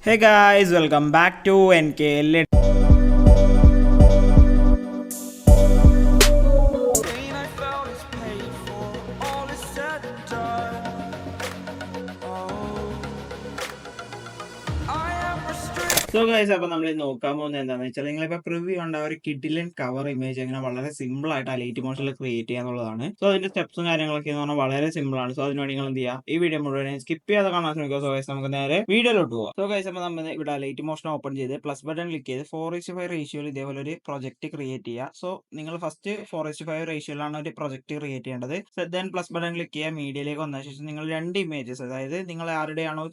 Hey guys, welcome back to NK. So guys, അപ്പോൾ നമ്മൾ നോക്കാൻ പോകുന്നത് എന്താണെന്ന് വെച്ചാൽ നിങ്ങളിപ്പോൾ പ്രിവ്യൂ കണ്ട ഒരു കിഡിലൻ കവർ ഇമേജ് എങ്ങനെ വളരെ സിമ്പിൾ ആയിട്ട് ലൈറ്റ് മോഷനിൽ ക്രിയേറ്റ് ചെയ്യാന്നുള്ളതാണ്. സോ അതിന്റെ സ്റ്റെപ്സും കാര്യങ്ങളൊക്കെ എന്ന് പറഞ്ഞാൽ വളരെ സിമ്പിൾ ആണ്. സോ അതിനുവേണ്ടി നിങ്ങൾ എന്ത് ചെയ്യുക, ഈ വീഡിയോ മുഴുവൻ സ്കിപ്പ് ചെയ്യാതെ കാണാൻ ശ്രമിക്കുക. സോ ഗൈസ്, നമുക്ക് നേരെ വീഡിയോയിലോട്ട് പോകാം. സോ ഗൈസ്, അപ്പോൾ നമ്മൾ ഇവിടെ ലൈറ്റ് മോഷൻ ഓപ്പൺ ചെയ്ത് പ്ലസ് ബട്ടൺ ക്ലിക്ക് ചെയ്ത് 4:5 റേഷ്യോയിൽ ഇതേപോലെ ഒരു പ്രൊജക്ട് ക്രിയേറ്റ് ചെയ്യുക. സോ നിങ്ങൾ ഫസ്റ്റ് 4:5 റേഷ്യോയിലാണ് ഒരു പ്രൊജക്ട് ക്രിയേറ്റ് ചെയ്യേണ്ടത്. ദെൻ പ്ലസ് ബട്ടൺ ക്ലിക്ക് ചെയ്യുക, മീഡിയയിലേക്ക് വന്ന ശേഷം നിങ്ങൾ രണ്ട് ഇമേജസ്, അതായത് നിങ്ങൾ ആരുടെയാണോ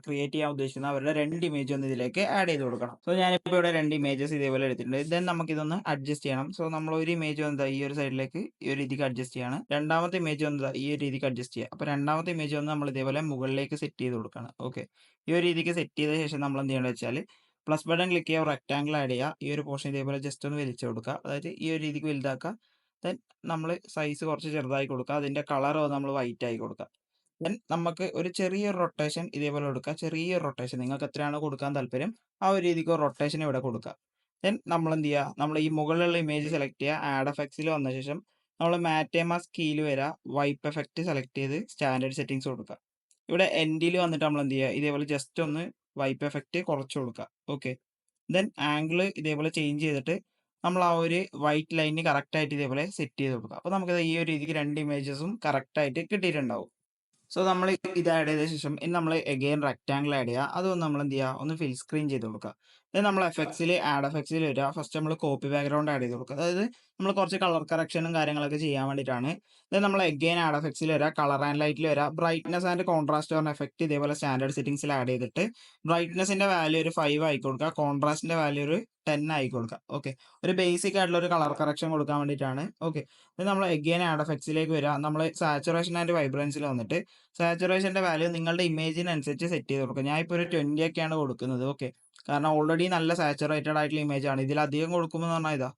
ക്രിയേറ്റ് ചെയ്യാൻ ഉദ്ദേശിക്കുന്നത് അവരുടെ രണ്ട് ഇമേജ് ഒന്ന് ഇതിലേക്ക് ആഡ് ചെയ്ത് കൊടുക്കണം. സോ ഞാനിപ്പോൾ ഇവിടെ രണ്ട് ഇമേജസ് ഇതേപോലെ എടുത്തിട്ടുണ്ട്. ദെൻ നമുക്ക് ഇതൊന്ന് അഡ്ജസ്റ്റ് ചെയ്യണം. സോ നമ്മൾ ഒരു ഇമേജ് വന്നത് ഈ ഒരു സൈഡിലേക്ക് ഈ ഒരു രീതിക്ക് അഡ്ജസ്റ്റ് ചെയ്യണം. രണ്ടാമത്തെ ഇമേജ് വന്നത് ഈ ഒരു രീതിക്ക് അഡ്ജസ്റ്റ് ചെയ്യുക. അപ്പോൾ രണ്ടാമത്തെ ഇമേജ് വന്ന് നമ്മൾ ഇതേപോലെ മുകളിലേക്ക് സെറ്റ് ചെയ്ത് കൊടുക്കണം. ഓക്കെ, ഈ ഒരു രീതിക്ക് സെറ്റ് ചെയ്ത ശേഷം നമ്മൾ എന്ത് ചെയ്യേണ്ടത് വെച്ചാൽ പ്ലസ് ബട്ടൺ ക്ലിക്ക് ചെയ്യുക, റെക്ടാങ്കിൾ ആഡ് ചെയ്യുക. ഈ ഒരു പോർഷൻ ഇതേപോലെ ജസ്റ്റ് ഒന്ന് വലിച്ചു കൊടുക്കുക, അതായത് ഈ ഒരു രീതിക്ക് വലുതാക്കുക. ദെൻ നമ്മൾ സൈസ് കുറച്ച് ചെറുതായി കൊടുക്കുക, അതിൻ്റെ കളർ നമ്മൾ വൈറ്റ് ആയി കൊടുക്കുക. ദെൻ നമുക്ക് ഒരു ചെറിയൊരു റൊട്ടേഷൻ ഇതേപോലെ കൊടുക്കുക. ചെറിയൊരു റൊട്ടേഷൻ നിങ്ങൾക്ക് എത്രയാണോ കൊടുക്കാൻ താല്പര്യം ആ ഒരു രീതിക്ക് ഒരു റൊട്ടേഷൻ ഇവിടെ കൊടുക്കുക. ദെൻ നമ്മൾ എന്ത് ചെയ്യുക, നമ്മൾ ഈ മുകളിലുള്ള ഇമേജ് സെലക്ട് ചെയ്യുക. ആഡ് എഫക്ട്സിൽ വന്ന ശേഷം നമ്മൾ മാറ്റേമാസ് കീയിൽ വരിക, വൈപ്പ് എഫക്റ്റ് സെലക്ട് ചെയ്ത് സ്റ്റാൻഡേർഡ് സെറ്റിംഗ്സ് കൊടുക്കുക. ഇവിടെ എൻഡിൽ വന്നിട്ട് നമ്മൾ എന്ത് ചെയ്യുക, ഇതേപോലെ ജസ്റ്റ് ഒന്ന് വൈപ്പ് എഫക്റ്റ് കുറച്ച് കൊടുക്കുക. ഓക്കെ, ദെൻ ആംഗിൾ ഇതേപോലെ ചേഞ്ച് ചെയ്തിട്ട് നമ്മൾ ആ ഒരു വൈറ്റ് ലൈനിന് കറക്റ്റായിട്ട് ഇതേപോലെ സെറ്റ് ചെയ്ത് കൊടുക്കുക. അപ്പോൾ നമുക്ക് ഈ ഒരു രീതിക്ക് രണ്ട് ഇമേജസും കറക്റ്റായിട്ട് കിട്ടിയിട്ടുണ്ടാവും. സോ നമ്മൾ ഇത് ആഡ് ചെയ്ത ശേഷം ഇനി നമ്മൾ എഗെയിൻ റെക്ടാങ്കിൾ ആഡ് ചെയ്യുക. അതൊന്ന് നമ്മൾ എന്ത് ചെയ്യുക, ഒന്ന് ഫിൽ സ്ക്രീൻ ചെയ്ത് കൊടുക്കുക. ഇത് നമ്മൾ എഫക്ട്സിൽ ആഡ് എഫക്ട്സിൽ വരിക. ഫസ്റ്റ് നമ്മൾ കോപ്പി ബാക്ക്ഗ്രൗണ്ട് ആഡ് ചെയ്ത് കൊടുക്കുക, അതായത് നമ്മൾ കുറച്ച് കളർ കറക്ഷനും കാര്യങ്ങളൊക്കെ ചെയ്യാൻ വേണ്ടിയിട്ടാണ്. ഇത് നമ്മൾ എഗെയിൻ ആഡ് എഫക്ട്സിൽ വരിക, കളർ ആൻഡ് ലൈറ്റിൽ വരിക, ബ്രൈറ്റ്നസ് ആൻഡ് കോൺട്രാസ്റ്റ് പറഞ്ഞ എഫക്റ്റ് ഇതേപോലെ സ്റ്റാൻഡേർഡ് സെറ്റിംഗ്സിൽ ആഡ് ചെയ്തിട്ട് ബ്രൈറ്റ്നസിന്റെ വാല്യൂ ഒരു 5 ആയി കൊടുക്കുക, കോൺട്രാസ്റ്റിന്റെ വാല്യൂ ഒരു 10 ആയി കൊടുക്കുക. ഓക്കെ, ഒരു ബേസിക് ആയിട്ടുള്ള ഒരു കളർ കറക്ഷൻ കൊടുക്കാൻ വേണ്ടിയിട്ടാണ്. ഓക്കെ, ഇത് നമ്മൾ എഗെയിൻ ആഡ് എഫക്ട്സിലേക്ക് വരിക. നമ്മൾ സാച്ചുറേഷൻ ആൻഡ് വൈബ്രൻസിൽ വന്നിട്ട് സാച്ചുറേഷൻ്റെ വാല്യൂ നിങ്ങളുടെ ഇമേജിനനുസരിച്ച് സെറ്റ് ചെയ്ത് കൊടുക്കുക. ഞാൻ ഇപ്പോൾ ഒരു 20 ഒക്കെയാണ് കൊടുക്കുന്നത്. ഓക്കെ, കാരണം ഓൾറെഡി നല്ല സാച്ചുറേറ്റഡ് ആയിട്ടുള്ള ഇമേജ് ആണ്. ഇതിലധികം കൊടുക്കുമ്പോൾ പറഞ്ഞാൽ ഇതാ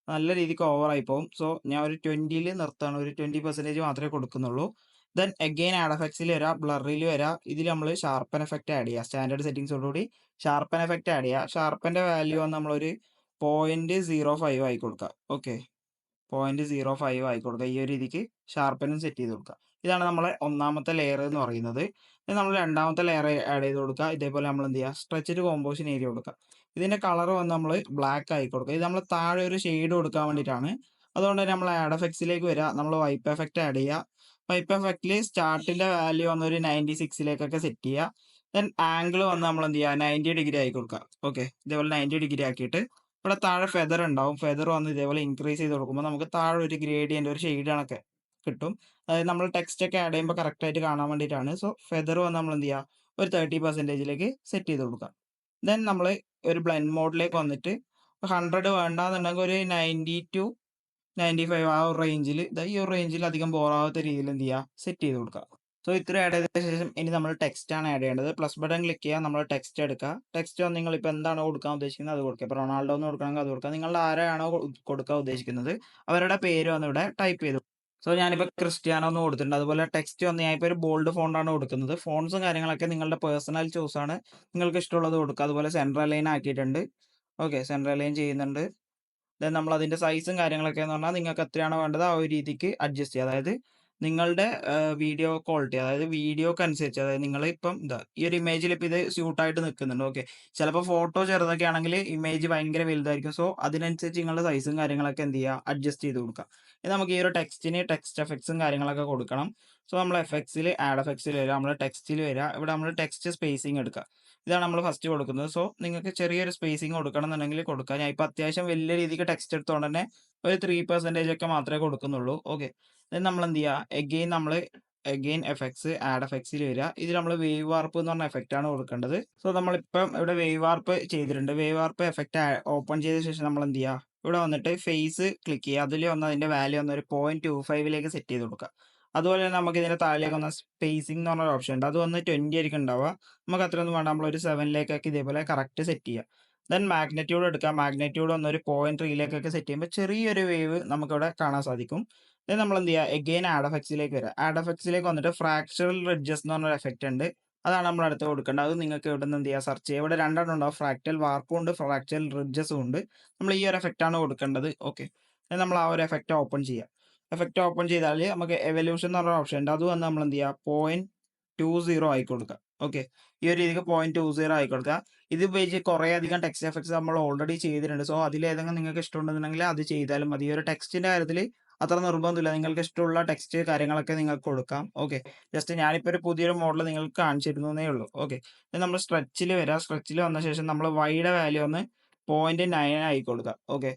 നല്ല രീതിക്ക് ഓവറായി പോകും. സോ ഞാൻ ഒരു 20ൽ നിർത്താണ്, ഒരു 20% മാത്രമേ കൊടുക്കുന്നുള്ളൂ. ദെൻ എഗെയിൻ ആഡ് എഫക്ട്സിൽ വരിക, ബ്ലറിൽ വരിക. ഇതിൽ നമ്മൾ ഷാർപ്പൻ എഫക്റ്റ് ആഡ് ചെയ്യുക. സ്റ്റാൻഡേർഡ് സെറ്റിംഗ്സോടുകൂടി ഷാർപ്പൻ എഫക്റ്റ് ആഡ് ചെയ്യുക. ഷാർപ്പൻ്റെ വാല്യൂ വന്ന് നമ്മളൊരു 0.05 ആയി കൊടുക്കുക. ഓക്കെ, 0.05 ആയി കൊടുക്കുക. ഈ ഒരു രീതിക്ക് ഷാർപ്പനും സെറ്റ് ചെയ്ത് കൊടുക്കുക. ഇതാണ് നമ്മളെ ഒന്നാമത്തെ ലെയർ എന്ന് പറയുന്നത്. ഇത് നമ്മൾ രണ്ടാമത്തെ ലെയർ ആഡ് ചെയ്ത് കൊടുക്കുക. ഇതേപോലെ നമ്മൾ എന്ത് ചെയ്യുക, സ്ട്രെച്ചഡ് കോമ്പോസിഷൻ ഏരിയ കൊടുക്കുക. ഇതിൻ്റെ കളർ വന്ന് നമ്മൾ ബ്ലാക്ക് ആയി കൊടുക്കുക. ഇത് നമ്മൾ താഴെ ഒരു ഷെയ്ഡ് കൊടുക്കാൻ വേണ്ടിയിട്ടാണ്. അതുകൊണ്ട് തന്നെ നമ്മൾ ആഡ് എഫക്ട്സിലേക്ക് വരിക, നമ്മൾ വൈപ്പ് എഫക്റ്റ് ആഡ് ചെയ്യുക. വൈപ്പ് എഫക്റ്റിൽ സ്റ്റാർട്ടിൻ്റെ വാല്യൂ വന്ന് ഒരു 96ലേക്കൊക്കെ സെറ്റ് ചെയ്യുക. ദെൻ ആംഗിൾ വന്ന് നമ്മൾ എന്ത് ചെയ്യുക, 90 ഡിഗ്രി ആയി കൊടുക്കുക. ഓക്കെ, ഇതേപോലെ 90 ഡിഗ്രി ആക്കിയിട്ട് ഇവിടെ താഴെ ഫെദർ ഉണ്ടാവും. ഫെദർ വന്ന് ഇതേപോലെ ഇൻക്രീസ് ചെയ്ത് കൊടുക്കുമ്പോൾ നമുക്ക് താഴെ ഒരു ഗ്രേഡിയൻ്റ് ഒരു ഷെയ്ഡ് കണക്കെ കിട്ടും. അതായത് നമ്മൾ ടെക്സ്റ്റ് ഒക്കെ ആഡ് ചെയ്യുമ്പോൾ കറക്റ്റായിട്ട് കാണാൻ വേണ്ടിയിട്ടാണ്. സോ ഫെദർ വന്ന് നമ്മൾ എന്ത് ചെയ്യുക, ഒരു 30%ലേക്ക് സെറ്റ് ചെയ്ത് കൊടുക്കുക. ദെൻ നമ്മൾ ഒരു ബ്ലെൻഡ് മോഡിലേക്ക് വന്നിട്ട് 100 വേണ്ടാന്നുണ്ടെങ്കിൽ ഒരു 90 to 95 ആ ഒരു റേഞ്ചിൽ, ഈ ഒരു റേഞ്ചിൽ അധികം ബോറാവാത്ത രീതിയിൽ എന്ത് ചെയ്യുക, സെറ്റ് ചെയ്ത് കൊടുക്കുക. സോ ഇത്ര ആഡ് ചെയ്ത ശേഷം ഇനി നമ്മൾ ടെക്സ്റ്റ് ആണ് ആഡ് ചെയ്യേണ്ടത്. പ്ലസ് ബട്ടൺ ക്ലിക്ക് ചെയ്യുക, നമ്മൾ ടെക്സ്റ്റ് എടുക്കുക. ടെക്സ്റ്റ് നിങ്ങൾ ഇപ്പോൾ എന്താണോ കൊടുക്കാൻ ഉദ്ദേശിക്കുന്നത് അത് കൊടുക്കുക. ഇപ്പോൾ റൊണാൾഡോ എന്ന് കൊടുക്കണമെങ്കിൽ അത് കൊടുക്കുക. നിങ്ങൾ ആരാണോ കൊടുക്കാൻ ഉദ്ദേശിക്കുന്നത് അവരുടെ പേര് വന്ന് ഇവിടെ ടൈപ്പ് ചെയ്തു. സോ ഞാനിപ്പോൾ ക്രിസ്ത്യാനോ എന്ന് കൊടുത്തിട്ടുണ്ട്. അതുപോലെ ടെക്സ്റ്റ് വന്ന് ഞാനിപ്പോൾ ഒരു ബോൾഡ് ഫോണ്ടാണ് കൊടുക്കുന്നത്. ഫോൺസും കാര്യങ്ങളൊക്കെ നിങ്ങളുടെ പേഴ്സണൽ ചൂസ് ആണ്, നിങ്ങൾക്ക് ഇഷ്ടമുള്ളത് കൊടുക്കുക. അതുപോലെ സെൻട്രൽ ലൈൻ ആക്കിയിട്ടുണ്ട്. ഓക്കെ, സെൻട്രൽ ലൈൻ ചെയ്യുന്നുണ്ട്. ദെൻ നമ്മൾ അതിൻ്റെ സൈസും കാര്യങ്ങളൊക്കെ എന്ന് പറഞ്ഞാൽ നിങ്ങൾക്ക് എത്രയാണോ വേണ്ടത് ആ ഒരു രീതിക്ക് അഡ്ജസ്റ്റ് ചെയ്യുക. അതായത് നിങ്ങളുടെ വീഡിയോ ക്വാളിറ്റി, അതായത് വീഡിയോക്ക് അനുസരിച്ച്, അതായത് നിങ്ങൾ ഇപ്പം ഇതാ ഈ ഒരു ഇമേജിൽ ഇപ്പോൾ ഇത് സ്യൂട്ടായിട്ട് നിൽക്കുന്നുണ്ട്. ഓക്കെ, ചിലപ്പോൾ ഫോട്ടോ ചെറുതൊക്കെ ആണെങ്കിൽ ഇമേജ് ഭയങ്കര വലുതായിരിക്കും. സോ അതിനനുസരിച്ച് നിങ്ങളുടെ സൈസും കാര്യങ്ങളൊക്കെ എന്ത് ചെയ്യുക, അഡ്ജസ്റ്റ് ചെയ്ത് കൊടുക്കുക. ഇത് നമുക്ക് ഈ ഒരു ടെക്സ്റ്റിന് ടെക്സ്റ്റ് എഫക്ട്സും കാര്യങ്ങളൊക്കെ കൊടുക്കണം. സോ നമ്മൾ എഫക്ട്സിൽ ആഡ് എഫക്ട്സിൽ വരിക, നമ്മൾ ടെക്സ്റ്റിൽ വരിക. ഇവിടെ നമ്മൾ ടെക്സ്റ്റ് സ്പേസിങ് എടുക്കുക. ഇതാണ് നമ്മൾ ഫസ്റ്റ് കൊടുക്കുന്നത്. സോ നിങ്ങൾക്ക് ചെറിയൊരു സ്പേസിങ് കൊടുക്കണം എന്നുണ്ടെങ്കിൽ കൊടുക്കുക. ഞാൻ ഇപ്പോൾ അത്യാവശ്യം വലിയ രീതിക്ക് ടെക്സ്റ്റ് എടുത്തുകൊണ്ട് തന്നെ ഒരു 3% ഒക്കെ മാത്രമേ കൊടുക്കുന്നുള്ളൂ. ഓക്കെ, നമ്മൾ എന്ത് ചെയ്യുക, എഗെയിൻ എഫക്ട്സ് ആഡ് എഫക്ട്സിൽ വരിക. ഇതിൽ നമ്മൾ വേവ് വാർപ്പ് എന്ന് പറഞ്ഞ എഫക്റ്റ് ആണ് കൊടുക്കേണ്ടത്. സോ നമ്മളിപ്പം ഇവിടെ വേവ് വാർപ്പ് ചെയ്തിട്ടുണ്ട്. വേവ് വാർപ്പ് എഫക്റ്റ് ഓപ്പൺ ചെയ്ത ശേഷം നമ്മൾ എന്ത് ചെയ്യുക, ഇവിടെ വന്നിട്ട് ഫേസ് ക്ലിക്ക് ചെയ്യുക. അതിൽ വന്ന് അതിൻ്റെ വാല്യൂ വന്ന് ഒരു 0.25ലേക്ക് സെറ്റ് ചെയ്ത് കൊടുക്കുക. അതുപോലെ തന്നെ നമുക്ക് ഇതിൻ്റെ താഴേക്ക് വന്ന സ്പേസിംഗ് എന്ന് പറഞ്ഞൊരു ഓപ്ഷൻ ഉണ്ട്. അത് വന്ന് 20 ആയിരിക്കും ഉണ്ടാവുക. നമുക്ക് അത്രയൊന്നും വേണ്ട, നമ്മളൊരു 7ലേക്കൊക്കെ ഇതേപോലെ കറക്റ്റ് സെറ്റ് ചെയ്യുക. ദെൻ മാഗ്നറ്റ്യൂഡ് എടുക്കുക. മാഗ്നറ്റ്യൂഡ് വന്ന് ഒരു 0.3ലേക്കൊക്കെ സെറ്റ് ചെയ്യുമ്പോൾ ചെറിയൊരു വേവ് നമുക്കിവിടെ കാണാൻ സാധിക്കും. ദെൻ നമ്മൾ എന്ത് ചെയ്യുക, എഗെയിൻ ആഡ് എഫക്ട്സിലേക്ക് വരിക. ആഡ് എഫക്ട്സിലേക്ക് വന്നിട്ട് ഫ്രാക്ചറൽ റിഡ്ജസ് എന്ന് പറഞ്ഞൊരു എഫക്റ്റ് ഉണ്ട്. അതാണ് നമ്മൾ അടുത്ത് കൊടുക്കേണ്ടത്. അത് നിങ്ങൾക്ക് ഇവിടെ നിന്ന് എന്ത് ചെയ്യാം, സെർച്ച് ചെയ്യുക. ഇവിടെ രണ്ടെണ്ണം ഉണ്ടാവും, ഫ്രാക്റ്റൽ വാർപ്പും ഉണ്ട്, ഫ്രാക്റ്റൽ റിഡ്ജസും ഉണ്ട്. നമ്മൾ ഈ ഒരു എഫക്റ്റ് ആണ് കൊടുക്കേണ്ടത്. ഓക്കെ, നമ്മൾ ആ ഒരു എഫക്റ്റ് ഓപ്പൺ ചെയ്യുക. എഫക്റ്റ് ഓപ്പൺ ചെയ്താൽ നമുക്ക് എവല്യൂഷൻ എന്ന് പറഞ്ഞ ഓപ്ഷൻ ഉണ്ട്. അത് വന്ന് നമ്മൾ എന്ത് ചെയ്യുക, 0.20 ആയി കൊടുക്കുക. ഓക്കെ, ഈ ഒരു രീതിക്ക് 0.20 ആയി കൊടുക്കുക. ഇത് ഉപയോഗിച്ച് കുറേ അധികം ടെക്സ്റ്റ് എഫക്ട്സ് നമ്മൾ ഓൾറെഡി ചെയ്തിട്ടുണ്ട്. സോ അതിലേതെങ്കിലും നിങ്ങൾക്ക് ഇഷ്ടമുണ്ടെന്നുണ്ടെങ്കിൽ അത് ചെയ്താലും മതി. ഈ ഒരു ടെക്സ്റ്റിന്റെ കാര്യത്തിൽ അത്ര നിർബന്ധമില്ല. നിങ്ങൾക്ക് ഇഷ്ടമുള്ള ടെക്സ്റ്റ് കാര്യങ്ങളൊക്കെ നിങ്ങൾക്ക് കൊടുക്കാം. ഓക്കെ, ജസ്റ്റ് ഞാനിപ്പോൾ ഒരു പുതിയൊരു മോഡൽ നിങ്ങൾക്ക് കാണിച്ചിരുന്നേ ഉള്ളൂ. ഓക്കെ, നമ്മൾ സ്ട്രെച്ചിൽ വരാം. സ്ട്രെച്ചിൽ വന്ന ശേഷം നമ്മൾ വൈയുടെ വാല്യൂ ഒന്ന് 0.9 ആയി കൊടുക്കുക. ഓക്കെ,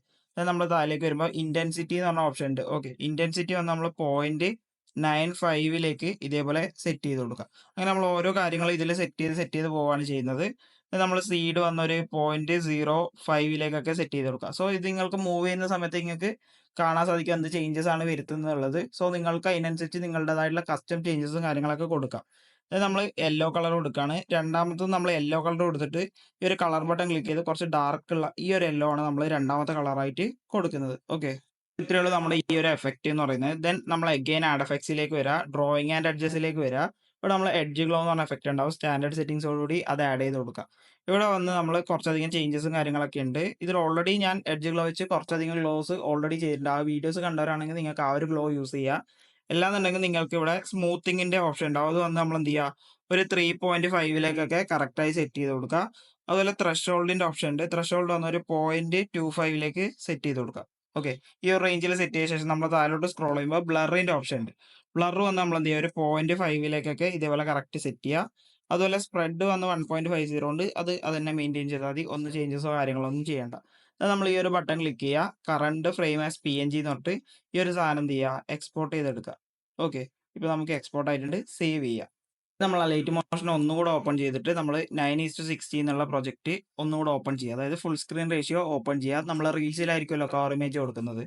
നമ്മൾ താഴേക്ക് വരുമ്പോൾ ഇന്റൻസിറ്റി എന്ന് പറഞ്ഞ ഓപ്ഷൻ ഉണ്ട്. ഓക്കെ, ഇന്റൻസിറ്റി വന്ന് നമ്മൾ 0.95 ഇതേപോലെ സെറ്റ് ചെയ്ത് കൊടുക്കുക. അങ്ങനെ നമ്മൾ ഓരോ കാര്യങ്ങളും ഇതിൽ സെറ്റ് ചെയ്ത് പോവുകയാണ് ചെയ്യുന്നത്. നമ്മൾ സീഡ് വന്ന ഒരു 0.05 സെറ്റ് ചെയ്ത് കൊടുക്കുക. സോ ഇത് നിങ്ങൾക്ക് മൂവ് ചെയ്യുന്ന സമയത്ത് നിങ്ങൾക്ക് കാണാൻ സാധിക്കും എന്ത് ചേഞ്ചസ് ആണ് വരുത്തുന്നുള്ളത്. സോ നിങ്ങൾക്ക് അതിനനുസരിച്ച് നിങ്ങളുടേതായിട്ടുള്ള കസ്റ്റം ചേഞ്ചസും കാര്യങ്ങളൊക്കെ കൊടുക്കാം. നമ്മൾ യെല്ലോ കളർ കൊടുക്കുകയാണ്. രണ്ടാമത്തത് നമ്മൾ യെല്ലോ കളർ കൊടുത്തിട്ട് ഈ ഒരു കളർ ബട്ടൺ ക്ലിക്ക് ചെയ്ത് കുറച്ച് ഡാർക്ക് ഉള്ള ഈ ഒരു യെല്ലോ ആണ് നമ്മൾ രണ്ടാമത്തെ കളറായിട്ട് കൊടുക്കുന്നത്. ഓക്കെ, ഇത്രയേ ഉള്ളൂ നമ്മുടെ ഈ ഒരു എഫക്റ്റ് എന്ന് പറയുന്നത്. ദെൻ നമ്മൾ അഗൈൻ ആഡ് എഫക്ട്സിലേക്ക് വരാം, ഡ്രോയിങ് ആൻഡ് എഡ്ജസിലേക്ക് വരാം. ഇവിടെ നമ്മൾ എഡ്ജ് ഗ്ലോ എന്ന് പറഞ്ഞ എഫക്റ്റ് ഉണ്ടാവും. സ്റ്റാൻഡേർഡ് സെറ്റിംഗ്സോടുകൂടി അത് ആഡ് ചെയ്ത് കൊടുക്കാം. ഇവിടെ വന്ന് നമ്മൾ കുറച്ചധികം ചേഞ്ചസും കാര്യങ്ങളൊക്കെ ഉണ്ട്. ഇതിൽ ഓൾറെഡി ഞാൻ എഡ്ജ് ഗ്ലോ വെച്ച് കുറച്ചധികം ഗ്ലോസ് ഓൾറെഡി ചെയ്തിട്ടുണ്ട്. ആ വീഡിയോസ് കണ്ടവരാണെങ്കിൽ നിങ്ങൾക്ക് ആ ഒരു ഗ്ലോ യൂസ് ചെയ്യാം. അല്ലാന്നുണ്ടെങ്കിൽ നിങ്ങൾക്ക് ഇവിടെ സ്മൂത്തിങ്ങിന്റെ ഓപ്ഷൻ ഉണ്ടാവും. അത് വന്ന് നമ്മൾ എന്ത് ചെയ്യുക, ഒരു 3.5 കറക്റ്റായി സെറ്റ് ചെയ്ത് കൊടുക്കുക. അതുപോലെ ത്രഷോൾഡിന്റെ ഓപ്ഷൻ ഉണ്ട്. ത്രഷോൾഡ് വന്ന് ഒരു 0.25 സെറ്റ് ചെയ്ത് കൊടുക്കുക. ഓക്കെ, ഈ ഒരു റേഞ്ചിൽ സെറ്റ് ചെയ്ത ശേഷം നമ്മൾ താഴോട്ട് സ്ക്രോൾ ചെയ്യുമ്പോൾ ബ്ലറിന്റെ ഓപ്ഷൻ ഉണ്ട്. ബ്ലർ വന്ന് നമ്മൾ എന്ത് ചെയ്യുക, ഒരു 0.5 ഇതേപോലെ കറക്റ്റ് സെറ്റ് ചെയ്യുക. അതുപോലെ സ്പ്രെഡ് വന്ന് 1.50 ഉണ്ട്. അത് തന്നെ മെയിൻറ്റെയിൻ ചെയ്താൽ മതി. ഒന്നും ചേഞ്ചസോ കാര്യങ്ങളോ ഒന്നും ചെയ്യേണ്ട. നമ്മൾ ഈ ഒരു ബട്ടൺ ക്ലിക്ക് ചെയ്യുക, കറണ്ട് ഫ്രെയിം ആസ് PNG എന്ന് പറഞ്ഞിട്ട് ഈ ഒരു സാധനം എന്ത് ചെയ്യുക, എക്സ്പോർട്ട് ചെയ്തെടുക്കുക. ഓക്കെ, ഇപ്പൊ നമുക്ക് എക്സ്പോർട്ട് ആയിട്ടുണ്ട്. സേവ് ചെയ്യുക. നമ്മൾ ആ ലൈറ്റ് മോഷൻ ഒന്നുകൂടെ ഓപ്പൺ ചെയ്തിട്ട് നമ്മൾ 9:60 എന്നുള്ള പ്രൊജക്ട് ഒന്നുകൂടെ ഓപ്പൺ ചെയ്യുക. അതായത് ഫുൾ സ്ക്രീൻ റേഷ്യോ ഓപ്പൺ ചെയ്യുക. നമ്മൾ റീൽസിലായിരിക്കുമല്ലോ കവർ ഇമേജ് കൊടുക്കുന്നത്.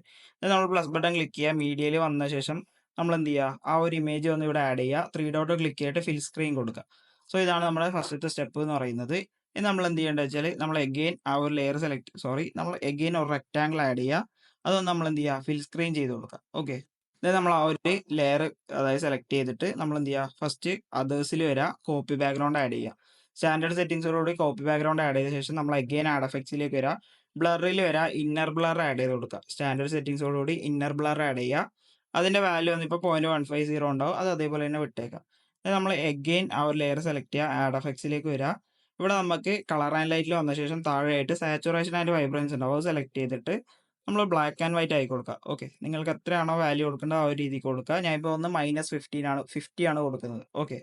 നമ്മൾ പ്ലസ് ബട്ടൺ ക്ലിക്ക് ചെയ്യുക. മീഡിയയിൽ വന്ന ശേഷം നമ്മൾ എന്ത് ചെയ്യുക, ആ ഒരു ഇമേജ് ഒന്ന് ഇവിടെ ആഡ് ചെയ്യുക. 3 ഡോട്ട് ക്ലിക്ക് ചെയ്തിട്ട് ഫിൽ സ്ക്രീൻ കൊടുക്കുക. സോ ഇതാണ് നമ്മുടെ ഫസ്റ്റത്തെ സ്റ്റെപ്പ് എന്ന് പറയുന്നത്. ഇനി നമ്മൾ എന്ത് ചെയ്യേണ്ടത് വെച്ചാൽ നമ്മൾ എഗെയിൻ ആ ഒരു ലെയർ നമ്മൾ എഗെയിൻ ഒരു റെക്ടാങ്കിൾ ആഡ് ചെയ്യുക. അതൊന്ന് നമ്മൾ എന്ത് ചെയ്യുക, ഫിൽ സ്ക്രീൻ ചെയ്ത് കൊടുക്കുക. ഓക്കെ, നമ്മൾ ആ ഒരു ലെയർ അതായത് സെലക്ട് ചെയ്തിട്ട് നമ്മൾ എന്ത് ചെയ്യുക, ഫസ്റ്റ് അതേഴ്സിൽ വരിക, കോപ്പി ബാക്ക്ഗ്രൗണ്ട് ആഡ് ചെയ്യുക. സ്റ്റാൻഡേർഡ് സെറ്റിംഗ്സോടുകൂടി കോപ്പി ബാക്ക്ഗ്രൗണ്ട് ആഡ് ചെയ്ത ശേഷം നമ്മൾ അഗെയിൻ ആഡ് എഫക്ട്സിലേക്ക് വരിക. ബ്ലറിൽ വരിക, ഇന്നർ ബ്ലർ ആഡ് ചെയ്ത് കൊടുക്കുക. സ്റ്റാൻഡേർഡ് സെറ്റിംഗ്സോടുകൂടി ഇന്നർ ബ്ലർ ആഡ് ചെയ്യുക. അതിന്റെ വാല്യൂ വന്ന് ഇപ്പോൾ 0.150 ഉണ്ടാവും. അത് അതേപോലെ തന്നെ വിട്ടേക്കാം. നമ്മൾ അഗെയിൻ ആ ഒരു ലെയർ സെലക്ട് ചെയ്യുക, ആഡ് എഫക്ട്സിലേക്ക് വരിക. ഇവിടെ നമുക്ക് കളർ ആൻഡ് ലൈറ്റിൽ വന്ന ശേഷം താഴെയായിട്ട് സാച്ചുറേഷൻ ആൻഡ് വൈബ്രൻസ് ഉണ്ടാവും. അത് സെലക്ട് ചെയ്തിട്ട് നമ്മൾ ബ്ലാക്ക് ആൻഡ് വൈറ്റ് ആയി കൊടുക്കുക. ഓക്കെ, നിങ്ങൾക്ക് എത്രയാണോ വാല്യൂ കൊടുക്കേണ്ടത് ആ ഒരു രീതിക്ക് കൊടുക്കുക. ഞാൻ ഇപ്പോൾ ഒന്ന് -50 ആണ് കൊടുക്കുന്നത്. ഓക്കെ,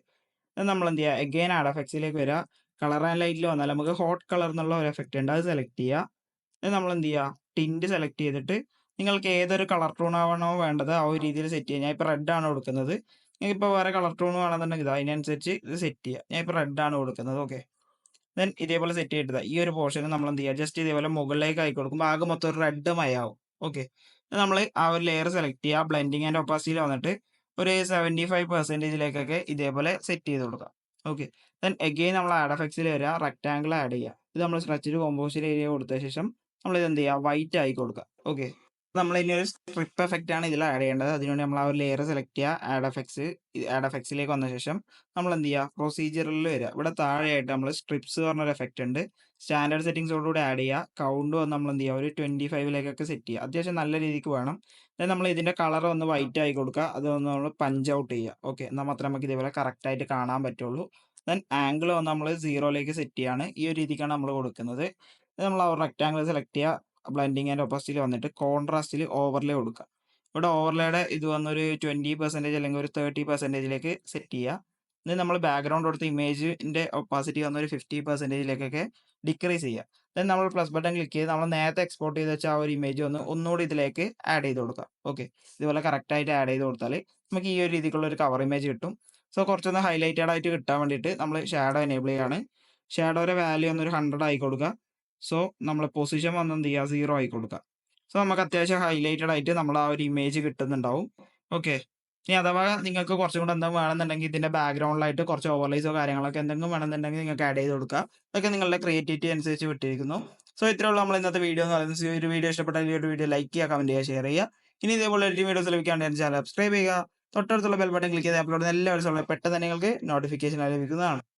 നമ്മൾ എന്ത് ചെയ്യുക, അഗെയിൻ ആഡ് എഫക്ട്സിലേക്ക് വരിക. കളർ ആൻഡ് ലൈറ്റിൽ വന്നാൽ നമുക്ക് ഹോട്ട് കളർ എന്നുള്ള ഒരു എഫക്റ്റ് ഉണ്ട്. അത് സെലക്ട് ചെയ്യുക. നമ്മൾ എന്ത് ചെയ്യുക, ടിൻറ്റ് സെലക്ട് ചെയ്തിട്ട് നിങ്ങൾക്ക് ഏതൊരു കളർ ടൂൺ ആണോ വേണ്ടത് ആ ഒരു രീതിയിൽ സെറ്റ് ചെയ്യുക. ഞാൻ ഇപ്പോൾ റെഡ് ആണ് കൊടുക്കുന്നത്. നിങ്ങൾക്ക് ഇപ്പോൾ വേറെ കളർ ടൂൺ വേണമെന്നുണ്ടെങ്കിൽ അതിനനുസരിച്ച് ഇത് സെറ്റ് ചെയ്യുക. ഞാൻ ഇപ്പോൾ റെഡ് ആണ് കൊടുക്കുന്നത്. ഓക്കെ, ദെൻ ഇതേപോലെ സെറ്റ് ചെയ്തിട്ട് ഈ ഒരു പോർഷൻ നമ്മൾ എന്ത് ചെയ്യുക, ജസ്റ്റ് ഇതേപോലെ മുകളിലേക്ക് ആയി കൊടുക്കുമ്പോൾ ആകെ മൊത്തം ഒരു റെഡ് മയാവും. ഓക്കെ, നമ്മൾ ആ ഒരു ലെയർ സെലക്ട് ചെയ്യുക. ബ്ലെൻഡിങ് ആൻഡ് ഒപ്പാസിറ്റിയിൽ വന്നിട്ട് ഒരു 75% ഇതേപോലെ സെറ്റ് ചെയ്ത് കൊടുക്കുക. ഓക്കെ, ദെൻ എഗെയിൻ നമ്മൾ ആഡ് എഫക്ട്സിൽ വരിക, റെക്ടാങ്കിൾ ആഡ് ചെയ്യുക. ഇത് നമ്മൾ സ്ട്രെച്ചിൽ കോമ്പോസിറ്റ് ഏരിയ കൊടുത്ത ശേഷം നമ്മൾ ഇത് എന്ത് ചെയ്യുക, വൈറ്റ് ആയി കൊടുക്കുക. ഓക്കെ, നമ്മൾ ഇനി ഒരു സ്ട്രിപ്പ് എഫക്റ്റ് ആണ് ഇതിൽ ആഡ് ചെയ്യേണ്ടത്. അതിനുവേണ്ടി നമ്മൾ ആ ഒരു ലെയർ സെലക്ട് ചെയ്യുക, ആഡ് എഫക്ട്സിലേക്ക് വന്ന ശേഷം നമ്മൾ എന്ത് ചെയ്യുക, പ്രൊസീജിയറിൽ വരിക. ഇവിടെ താഴെയായിട്ട് നമ്മൾ സ്ട്രിപ്സ് പറഞ്ഞൊരു എഫക്റ്റ് ഉണ്ട്. സ്റ്റാൻഡേർഡ് സെറ്റിംഗ്സോടുകൂടി ആഡ് ചെയ്യുക. കൗണ്ട് വന്ന് നമ്മൾ എന്ത് ചെയ്യുക, ഒരു 25 സെറ്റ് ചെയ്യുക. അത്യാവശ്യം നല്ല രീതിക്ക് വേണം. നമ്മൾ ഇതിന്റെ കളർ ഒന്ന് വൈറ്റ് ആയി കൊടുക്കുക. അതൊന്ന് നമ്മൾ പഞ്ച് ഔട്ട് ചെയ്യുക. ഓക്കെ, എന്നാൽ മാത്രമേ നമുക്ക് ഇതേപോലെ കറക്റ്റ് ആയിട്ട് കാണാൻ പറ്റുള്ളൂ. ദെൻ ആംഗിൾ വന്ന് നമ്മൾ 0 സെറ്റ് ചെയ്യാണ്. ഈ ഒരു രീതിക്കാണ് നമ്മൾ കൊടുക്കുന്നത്. നമ്മൾ ആ റെക്ടാങ്കിൾ സെലക്ട് ചെയ്യുക. ബ്ലെൻഡിങ് ആൻഡ് ഒപ്പാസിറ്റിയിൽ വന്നിട്ട് കോൺട്രാസ്റ്റിൽ ഓവർലേ കൊടുക്കുക. ഇവിടെ ഓവർലേയുടെ ഇത് വന്നൊരു 20% അല്ലെങ്കിൽ ഒരു 30% സെറ്റ് ചെയ്യുക. ഇത് നമ്മൾ ബാക്ക്ഗ്രൗണ്ട് കൊടുത്ത ഇമേജിന്റെ ഒപ്പാസിറ്റി വന്ന ഒരു 50% ഡിക്രീസ് ചെയ്യുക. ദെൻ നമ്മൾ പ്ലസ് ബട്ടൺ ക്ലിക്ക് ചെയ്ത് നമ്മൾ നേരത്തെ എക്സ്പോർട്ട് ചെയ്ത് വെച്ച ആ ഒരു ഇമേജ് ഒന്നുകൂടി ഇതിലേക്ക് ആഡ് ചെയ്ത് കൊടുക്കുക. ഓക്കെ, ഇതുപോലെ കറക്റ്റ് ആയിട്ട് ആഡ് ചെയ്ത് കൊടുത്താൽ നമുക്ക് ഈ ഒരു രീതിക്കുള്ള ഒരു കവർ ഇമേജ് കിട്ടും. സോ കുറച്ചൊന്ന് ഹൈലൈറ്റഡ് ആയിട്ട് കിട്ടാൻ വേണ്ടിയിട്ട് നമ്മൾ ഷാഡോ എനേബിൾ ചെയ്യാണ്. ഷാഡോയുടെ വാല്യൂ ഒന്ന് ഒരു 100 ആയി കൊടുക്കുക. സോ നമ്മൾ പൊസിഷൻ വന്ന് എന്ത് ചെയ്യുക, 0 ആയി കൊടുക്കുക. സോ നമുക്ക് അത്യാവശ്യം ഹൈലൈറ്റഡ് ആയിട്ട് നമ്മൾ ആ ഒരു ഇമേജ് കിട്ടുന്നുണ്ടാവും. ഓക്കെ, ഇനി അഥവാ നിങ്ങൾക്ക് കുറച്ചും കൂടെ എന്തെങ്കിലും വേണമെന്നുണ്ടെങ്കിൽ ഇതിന്റെ ബാക്ക്ഗ്രൗണ്ടിലായിട്ട് കുറച്ച് ഓവർലൈസോ കാര്യങ്ങളൊക്കെ എന്തെങ്കിലും വേണമെന്നുണ്ടെങ്കിൽ നിങ്ങൾക്ക് ആഡ് ചെയ്ത് കൊടുക്കുക. അതൊക്കെ നിങ്ങളുടെ ക്രിയേറ്റിവിറ്റി അനുസരിച്ച് വിട്ടിരിക്കുന്നു. സോ ഇത്രയുള്ള നമ്മൾ ഇന്നത്തെ വീഡിയോ എന്ന് പറയുന്നത്. ഈ ഒരു വീഡിയോ ഇഷ്ടപ്പെട്ടാൽ ഈ ഒരു വീഡിയോ ലൈക്ക് ചെയ്യുക, കമന്റ് ചെയ്യുക, ഷെയർ ചെയ്യുക. ഇനി ഇതേപോലെ ഒരു വീഡിയോസ് ലഭിക്കാൻ ചാനൽ സബ്സ്ക്രൈബ് ചെയ്യുക. തൊട്ടടുത്തുള്ള ബെൽ ബട്ടൺ ക്ലിക്ക് ചെയ്ത് അപ്ലോഡ് എല്ലാ ദിവസവും പെട്ടെന്ന് നിങ്ങൾക്ക് നോട്ടിഫിക്കേഷൻ ലഭിക്കുന്നതാണ്.